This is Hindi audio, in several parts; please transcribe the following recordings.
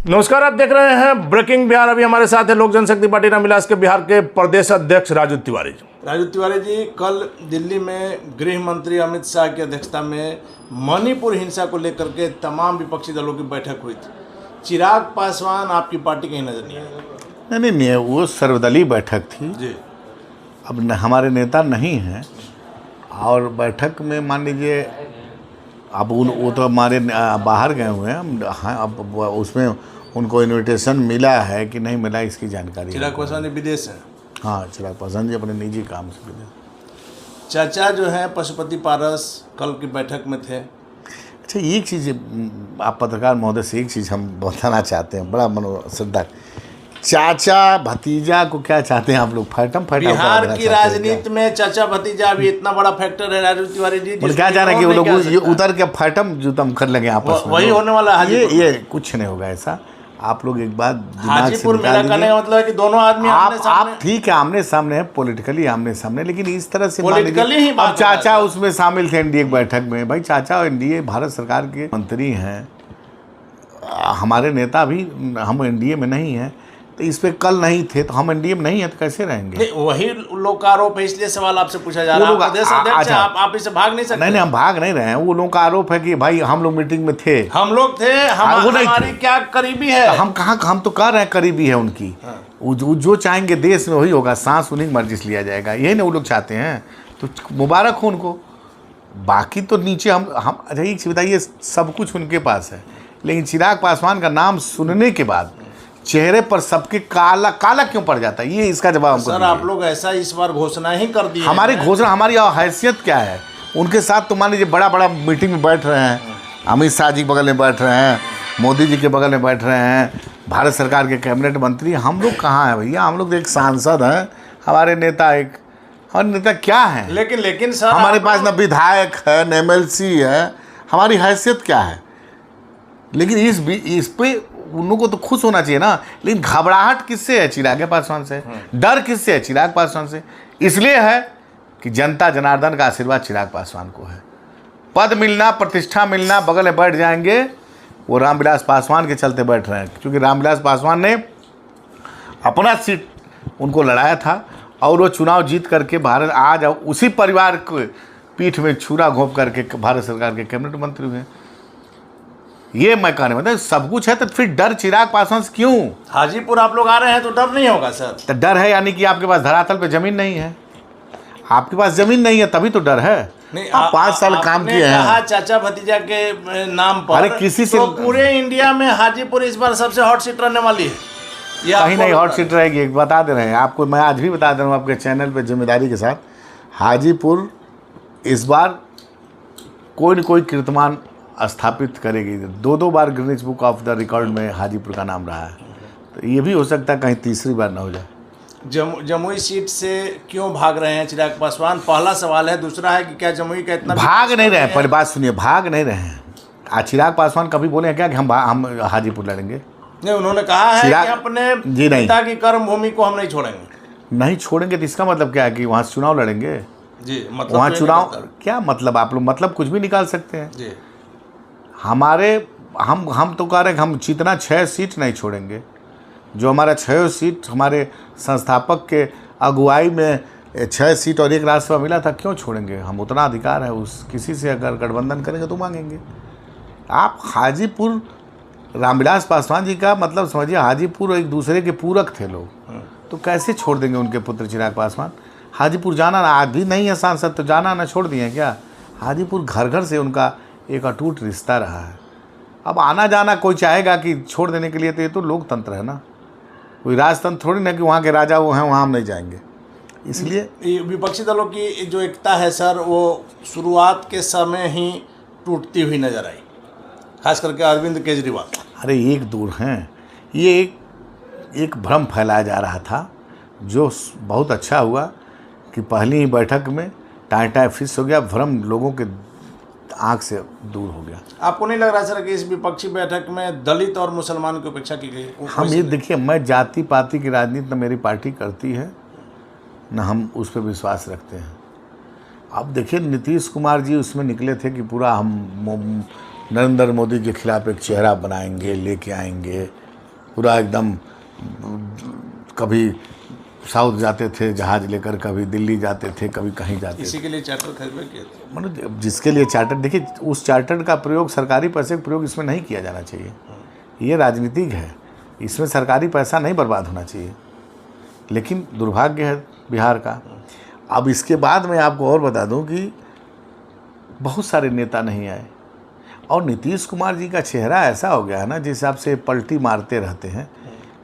नमस्कार, आप देख रहे हैं ब्रेकिंग बिहार। अभी हमारे साथ है लोक जनशक्ति पार्टी रामविलास के बिहार के प्रदेश अध्यक्ष राजू तिवारी जी। राजू तिवारी जी, कल दिल्ली में गृह मंत्री अमित शाह की अध्यक्षता में मणिपुर हिंसा को लेकर के तमाम विपक्षी दलों की बैठक हुई थी। चिराग पासवान आपकी पार्टी कहीं नजर नहीं आए? नहीं, वो सर्वदलीय बैठक थी जी। अब हमारे नेता नहीं हैं और बैठक में मान लीजिए अब वो तो हमारे बाहर गए हुए हैं। हाँ, अब उसमें उनको इनविटेशन मिला है कि नहीं मिला इसकी जानकारी। चिराग पासवान जी विदेश हैं? हाँ, चिराग पासवान जी अपने निजी काम से विदेश। चाचा जो है पशुपति पारस कल की बैठक में थे। अच्छा, एक चीज़ आप पत्रकार महोदय से एक चीज़ हम बताना चाहते हैं, बड़ा मनोश्रद्धा। चाचा भतीजा को क्या चाहते हैं आप लोग? फैटम बिहार की राजनीति में चाचा भतीजा भी इतना बड़ा फैक्टर है राजू तिवारी जी। क्या चाह रहे हैं कि वो लोग ये उतर के फैटम जूतम कर लगे आपस में? वही होने वाला है। ये कुछ नहीं होगा ऐसा। आप लोग एक बात हाजीपुर मेला करने का मतलब है कि दोनों आदमी आप ठीक है आमने सामने है, पॉलिटिकली आमने सामने, लेकिन इस तरह से पॉलिटिकली अब चाचा उसमें शामिल थे एनडीए की बैठक में। भाई चाचा एनडीए भारत सरकार के मंत्री हैं, हमारे नेता भी, हम एनडीए में नहीं हैं, तो इस पे कल नहीं थे तो हम एनडीए में नहीं है तो कैसे रहेंगे? वही लोग का आरोप है, इसलिए सवाल आपसे पूछा जा रहा है। प्रदेश अध्यक्ष हैं, आप इससे भाग नहीं सकते। नहीं, हम भाग नहीं रहे हैं। वो लोगों का आरोप है कि भाई हम लोग मीटिंग में थे, हम लोग थे, हमारी क्या करीबी है? हम कहाँ, हम तो कह रहे हैं करीबी है उनकी। जो चाहेंगे देश में वही होगा, सांस उन्हीं की मर्जी से लिया जाएगा, यही ना वो लोग चाहते हैं। तो मुबारक हो उनको। बाकी तो नीचे हम अच्छा एक चीज़ बताइए, सब कुछ उनके पास है, लेकिन चिराग पासवान का नाम सुनने के बाद चेहरे पर सबके काला काला क्यों पड़ जाता है? ये इसका जवाब हमको सर आप लोग ऐसा इस बार घोषणा ही कर दी। हमारी घोषणा, हमारी हैसियत क्या है? उनके साथ तो मान लीजिए बड़ा बड़ा मीटिंग में बैठ रहे हैं, अमित शाह जी के बगल में बैठ रहे हैं, मोदी जी के बगल में बैठ रहे हैं, भारत सरकार के कैबिनेट मंत्री। हम लोग कहाँ हैं भैया? हम लोग एक सांसद हैं, हमारे नेता हमारे नेता क्या है? लेकिन सर हमारे पास न विधायक है न एमएलसी है, हमारी हैसियत क्या है? लेकिन इस पे उन लोगों को तो खुश होना चाहिए ना। लेकिन घबराहट किससे है? चिराग पासवान से। डर किससे है? चिराग पासवान से। इसलिए है कि जनता जनार्दन का आशीर्वाद चिराग पासवान को है। पद मिलना, प्रतिष्ठा मिलना, बगल में बैठ जाएंगे, वो रामविलास पासवान के चलते बैठ रहे हैं। क्योंकि रामविलास पासवान ने अपना सीट उनको लड़ाया था और वो चुनाव जीत करके भारत आज उसी परिवार के पीठ में छुरा घोंप करके भारत सरकार के कैबिनेट मंत्री हुए। ये मैं कहने मतलब सब कुछ है, तो फिर डर चिराग पासवान से क्यों? हाजीपुर आप लोग आ रहे हैं तो डर नहीं होगा सर? तो डर है यानी कि आपके पास धरातल पे जमीन नहीं है। आपके पास जमीन नहीं है तभी तो डर है। नहीं, आप 5 साल काम किए हैं। चाचा भतीजा के नाम पर अरे किसी से तो पूरे इंडिया में हाजीपुर इस बार सबसे हॉट सीट रहने वाली है। कहीं नहीं हॉट सीट रहेगी, बता दे रहे हैं आपको। मैं आज भी बता दे रहा हूँ आपके चैनल पे जिम्मेदारी के साथ, हाजीपुर इस बार कोई न कोई कीर्तिमान स्थापित करेगी। 2 बार Guinness book of the record में हाजीपुर का नाम रहा है, तो ये भी हो सकता है कहीं तीसरी बार ना हो जाए। जमुई सीट से क्यों भाग रहे हैं चिराग पासवान? पहला सवाल है। दूसरा है कि क्या जमुई का इतना भाग नहीं रहे? पहले बात सुनिए, भाग नहीं रहे हैं। चिराग पासवान कभी बोले हैं क्या कि हम हाजीपुर लड़ेंगे? नहीं, उन्होंने कहा है कि अपने पिता की कर्म भूमि को हम नहीं छोड़ेंगे। नहीं छोड़ेंगे तो इसका मतलब क्या है कि वहाँ चुनाव लड़ेंगे? जी, मतलब वहाँ चुनाव क्या मतलब? आप लोग मतलब कुछ भी निकाल सकते हैं जी। हम तो कह रहे हैं कि हम जितना 6 सीट नहीं छोड़ेंगे। जो हमारा 6 सीट हमारे संस्थापक के अगुवाई में 6 सीट और 1 राज्यसभा मिला था, क्यों छोड़ेंगे? हम उतना अधिकार है उस किसी से अगर गठबंधन करेंगे तो मांगेंगे। आप हाजीपुर रामविलास पासवान जी का मतलब समझिए, हाजीपुर एक दूसरे के पूरक थे लोग, तो कैसे छोड़ देंगे उनके पुत्र चिराग पासवान? हाजीपुर जाना ना, आज भी नहीं है सांसद तो जाना ना छोड़ दिए क्या? हाजीपुर घर घर से उनका एक अटूट रिश्ता रहा है। अब आना जाना कोई चाहेगा कि छोड़ देने के लिए, तो ये तो लोकतंत्र है ना, कोई राजतंत्र थोड़ी ना कि वहाँ के राजा वो हैं वहाँ हम नहीं जाएंगे। इसलिए विपक्षी दलों की जो एकता है सर, वो शुरुआत के समय ही टूटती हुई नजर आई, खास करके अरविंद केजरीवाल। अरे एक दूर हैं, ये एक भ्रम फैलाया जा रहा था, जो बहुत अच्छा हुआ कि पहली ही बैठक में टाटा फिक्स हो गया, भ्रम लोगों के आंख से दूर हो गया। आपको नहीं लग रहा सर कि इस विपक्षी बैठक में दलित और मुसलमान की उपेक्षा की गई? हम ये देखिए, मैं जाति पाति की राजनीति न मेरी पार्टी करती है न हम उस पर विश्वास रखते हैं। अब देखिए नीतीश कुमार जी उसमें निकले थे कि पूरा हम नरेंद्र मोदी के खिलाफ एक चेहरा बनाएंगे, लेके आएंगे, पूरा एकदम। कभी साउथ जाते थे जहाज़ लेकर, कभी दिल्ली जाते थे, कभी कहीं जाते थे। इसी के लिए चार्टर खरीदे किए थे। मतलब जिसके लिए चार्टर, देखिए उस चार्टर का प्रयोग, सरकारी पैसे का प्रयोग इसमें नहीं किया जाना चाहिए। ये राजनीतिक है, इसमें सरकारी पैसा नहीं बर्बाद होना चाहिए। लेकिन दुर्भाग्य है बिहार का। अब इसके बाद मैं आपको और बता दूं कि बहुत सारे नेता नहीं आए, और नीतीश कुमार जी का चेहरा ऐसा हो गया है ना, जिस हिसाब से पलटी मारते रहते हैं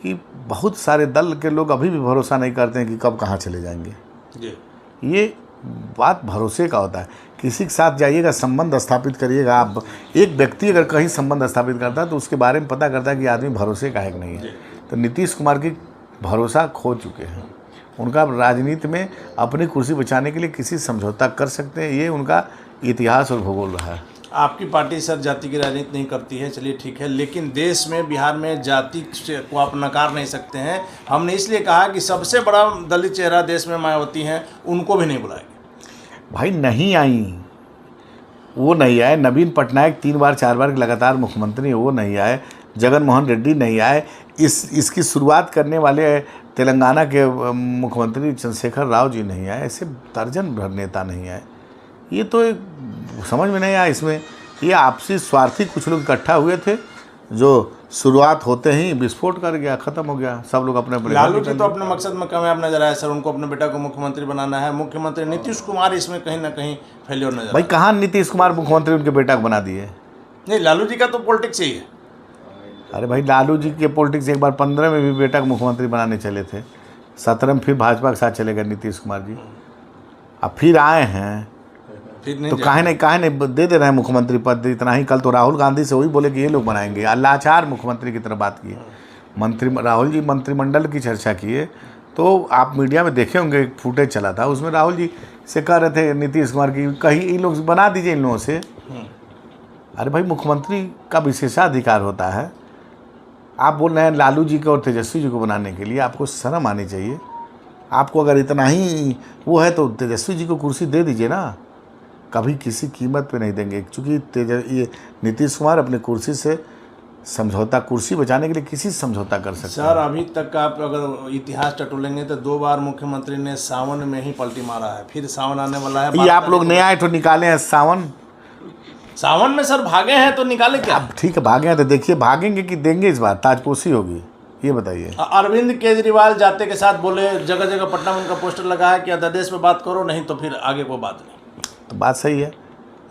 कि बहुत सारे दल के लोग अभी भी भरोसा नहीं करते हैं कि कब कहाँ चले जाएंगे। ये बात भरोसे का होता है। किसी के साथ जाइएगा, संबंध स्थापित करिएगा। आप एक व्यक्ति अगर कहीं संबंध स्थापित करता है तो उसके बारे में पता करता है कि आदमी भरोसे का है कि नहीं है। तो नीतीश कुमार की भरोसा खो चुके हैं। उनका राजनीति में अपनी कुर्सी बचाने के लिए किसी समझौता कर सकते हैं, ये उनका इतिहास और भूगोल रहा है। आपकी पार्टी सर जाति की राजनीति नहीं करती है, चलिए ठीक है, लेकिन देश में, बिहार में जाति को आप नकार नहीं सकते हैं। हमने इसलिए कहा कि सबसे बड़ा दलित चेहरा देश में मायावती हैं, उनको भी नहीं बुलाएंगे। भाई नहीं आई, वो नहीं आए। नवीन पटनायक 3 बार 4 बार लगातार मुख्यमंत्री, वो नहीं आए। जगन मोहन रेड्डी नहीं आए। इसकी शुरुआत करने वाले तेलंगाना के मुख्यमंत्री चंद्रशेखर राव जी नहीं आए। ऐसे दर्जन भर नेता नहीं आए। ये तो एक समझ में नहीं आया। इसमें ये आपसी स्वार्थी कुछ लोग इकट्ठा हुए थे, जो शुरुआत होते ही विस्फोट कर गया, खत्म हो गया। सब लोग अपने अपने। लालू जी तो अपने मकसद में कामयाब नजर आए सर, उनको अपने बेटा को मुख्यमंत्री बनाना है। मुख्यमंत्री नीतीश कुमार इसमें कहीं ना कहीं फेल्योर नजर। भाई कहाँ नीतीश कुमार मुख्यमंत्री उनके बेटा को बना दिए? नहीं, लालू जी का तो पॉलिटिक्स ही है। अरे भाई लालू जी के पॉलिटिक्स एक बार 15 में भी बेटा को मुख्यमंत्री बनाने चले थे, 17 में फिर भाजपा के साथ चले गए नीतीश कुमार जी। अब फिर आए हैं तो काहे नहीं दे रहे हैं मुख्यमंत्री पद। इतना ही, कल तो राहुल गांधी से वही बोले कि ये लोग बनाएंगे। लाचार मुख्यमंत्री की तरह बात की है। राहुल जी मंत्रिमंडल की चर्चा किए तो आप मीडिया में देखे होंगे, एक फुटेज चला था, उसमें राहुल जी से कह रहे थे नीतीश कुमार की, कहीं इन लोग बना दीजिए इन लोगों से। अरे भाई मुख्यमंत्री का विशेषाधिकार होता है। आप बोल रहे हैं लालू जी को और तेजस्वी जी को बनाने के लिए, आपको शर्म आनी चाहिए। आपको अगर इतना ही वो है तो तेजस्वी जी को कुर्सी दे दीजिए ना। कभी किसी कीमत पे नहीं देंगे, क्योंकि ये नीतीश कुमार अपने कुर्सी से समझौता, कुर्सी बचाने के लिए किसी से समझौता कर सकते हैं। सर अभी तक आप अगर इतिहास टटोलेंगे तो 2 बार मुख्यमंत्री ने सावन में ही पलटी मारा है। फिर सावन आने वाला है। ये आप लोग नए आए तो निकाले हैं सावन में सर भागे हैं तो निकाले क्या? अब ठीक है भागे हैं तो देखिए भागेंगे कि देंगे। इस बार ताजपोशी होगी, ये बताइए। अरविंद केजरीवाल जाते के साथ बोले, जगह जगह पटना में उनका पोस्टर लगा है कि अध्यादेश पे बात करो, नहीं तो फिर आगे कोई बात नहीं। तो बात सही है।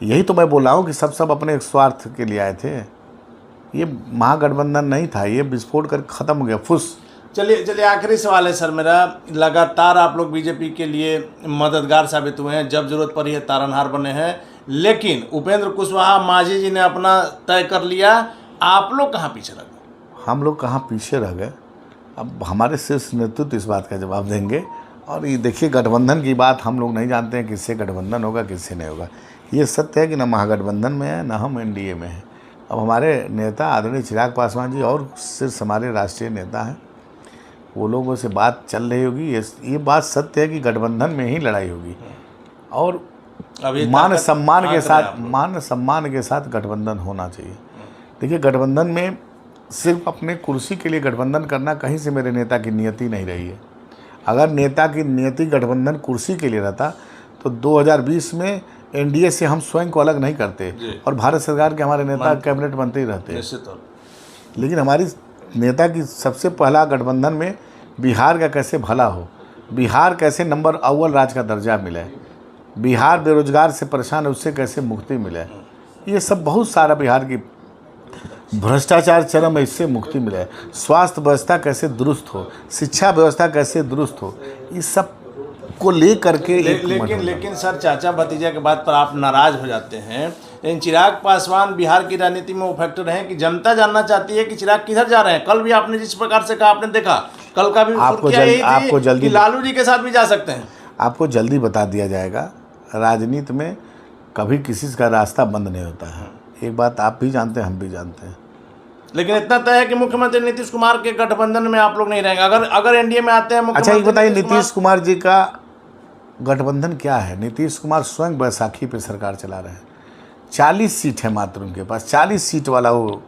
यही तो मैं बोल रहा हूँ कि सब अपने स्वार्थ के लिए आए थे। ये महागठबंधन नहीं था, ये विस्फोट कर खत्म हो गया, फुस। चलिए आखिरी सवाल है सर मेरा। लगातार आप लोग बीजेपी के लिए मददगार साबित हुए हैं, जब जरूरत पड़ी है तारनहार बने हैं, लेकिन उपेंद्र कुशवाहा मांझी जी ने अपना तय कर लिया। आप लोग कहाँ पीछे रह गए? हम लोग कहाँ पीछे रह गए? अब हमारे शीर्ष नेतृत्व इस बात का जवाब देंगे। और ये देखिए गठबंधन की बात हम लोग नहीं जानते हैं किससे गठबंधन होगा किससे नहीं होगा। ये सत्य है कि ना महागठबंधन में है ना हम एनडीए में हैं। अब हमारे नेता आदरणीय चिराग पासवान जी और सिर्फ हमारे राष्ट्रीय नेता हैं, वो लोगों से बात चल रही होगी। ये बात सत्य है कि गठबंधन में ही लड़ाई होगी। और मान सम्मान के साथ गठबंधन होना चाहिए। देखिए गठबंधन में सिर्फ अपने कुर्सी के लिए गठबंधन करना कहीं से मेरे नेता की नियति नहीं रही है। अगर नेता की नियति गठबंधन कुर्सी के लिए रहता तो 2020 में एनडीए से हम स्वयं को अलग नहीं करते और भारत सरकार के हमारे नेता कैबिनेट मंत्री रहते। लेकिन हमारी नेता की सबसे पहला गठबंधन में बिहार का कैसे भला हो, बिहार कैसे नंबर अव्वल राज्य का दर्जा मिले, बिहार बेरोजगार से परेशान है उससे कैसे मुक्ति मिले, ये सब बहुत सारा बिहार की भ्रष्टाचार चरम है इससे मुक्ति मिले, स्वास्थ्य व्यवस्था कैसे दुरुस्त हो, शिक्षा व्यवस्था कैसे दुरुस्त हो, इस सब को ले करके लेकिन सर चाचा भतीजा के बात पर आप नाराज हो जाते हैं। लेकिन चिराग पासवान बिहार की राजनीति में वो फैक्टर हैं कि जनता जानना चाहती है कि चिराग किधर जा रहे हैं। कल भी आपने जिस प्रकार से कहा, आपने देखा कल का भी आपको जल्दी लालू जी के साथ भी जा सकते हैं। आपको जल्दी बता दिया जाएगा, राजनीति में कभी किसी का रास्ता बंद नहीं होता है। एक बात आप भी जानते हैं, हम भी जानते हैं। लेकिन इतना तय है कि मुख्यमंत्री नीतीश कुमार के गठबंधन में आप लोग नहीं रहेंगे अगर एनडीए में आते हैं। अच्छा ये बताइए नीतीश कुमार जी का गठबंधन क्या है? नीतीश कुमार स्वयं बैसाखी पे सरकार चला रहे हैं, 40 सीट है मात्र उनके पास, 40 सीट वाला वो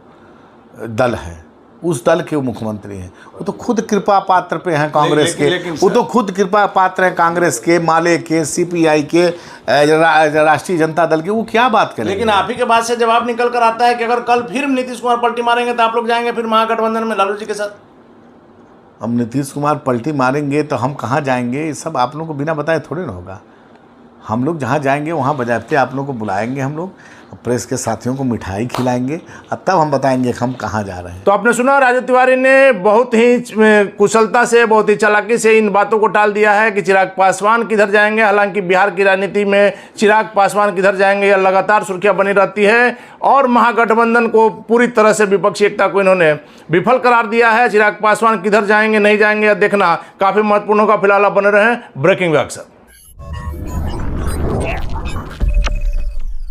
दल है, उस दल के वो मुख्यमंत्री हैं। वो तो खुद कृपा पात्र पे हैं कांग्रेस के, वो तो खुद कृपा पात्र हैं कांग्रेस के, माले के, सीपीआई के, राष्ट्रीय जनता दल के। वो क्या बात करें? लेकिन आप ही के बात से जवाब निकल कर आता है कि अगर कल फिर नीतीश कुमार पलटी मारेंगे तो आप लोग जाएंगे फिर महागठबंधन में लालू जी के साथ। हम नीतीश कुमार पलटी मारेंगे तो हम कहाँ जाएंगे? ये सब आप लोगों को बिना बताए थोड़ी ना होगा। हम लोग जहाँ जाएंगे वहाँ बजाते आप लोगों को बुलाएंगे, हम लोग प्रेस के साथियों को मिठाई खिलाएंगे और तब हम बताएंगे कि हम कहाँ जा रहे हैं। तो आपने सुना राजू तिवारी ने बहुत ही कुशलता से, बहुत ही चालाकी से इन बातों को टाल दिया है कि चिराग पासवान किधर जाएंगे। हालांकि बिहार की राजनीति में चिराग पासवान किधर जाएंगे यह लगातार सुर्खियां बनी रहती है और महागठबंधन को पूरी तरह से विपक्षी एकता को इन्होंने विफल करार दिया है। चिराग पासवान किधर जाएंगे नहीं जाएंगे यह देखना काफ़ी महत्वपूर्ण होगा। फिलहाल आप बने रहें ब्रेकिंग व्यू अक्सर।